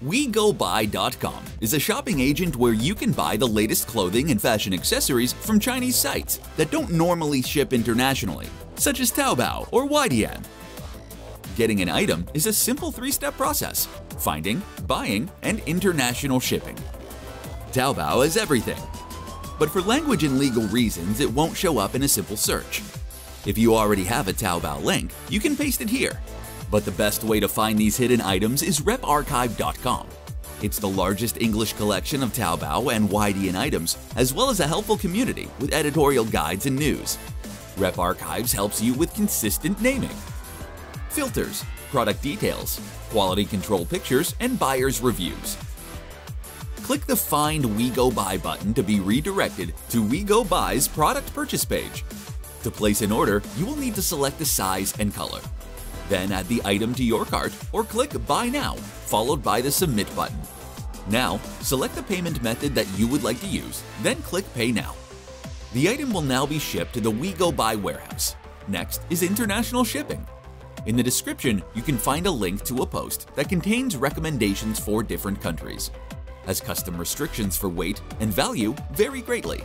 WeGoBuy.com is a shopping agent where you can buy the latest clothing and fashion accessories from Chinese sites that don't normally ship internationally, such as Taobao or YDN. Getting an item is a simple three-step process: finding, buying, and international shipping. Taobao has everything. But for language and legal reasons, it won't show up in a simple search. If you already have a Taobao link, you can paste it here. But the best way to find these hidden items is reparchive.com. It's the largest English collection of Taobao and YDN items, as well as a helpful community with editorial guides and news. Rep Archives helps you with consistent naming, filters, product details, quality control pictures, and buyer's reviews. Click the Find WeGoBuy button to be redirected to WeGoBuy's product purchase page. To place an order, you will need to select the size and color. Then add the item to your cart or click Buy Now, followed by the Submit button. Now, select the payment method that you would like to use, then click Pay Now. The item will now be shipped to the WeGoBuy warehouse. Next is international shipping. In the description, you can find a link to a post that contains recommendations for different countries, as custom restrictions for weight and value vary greatly.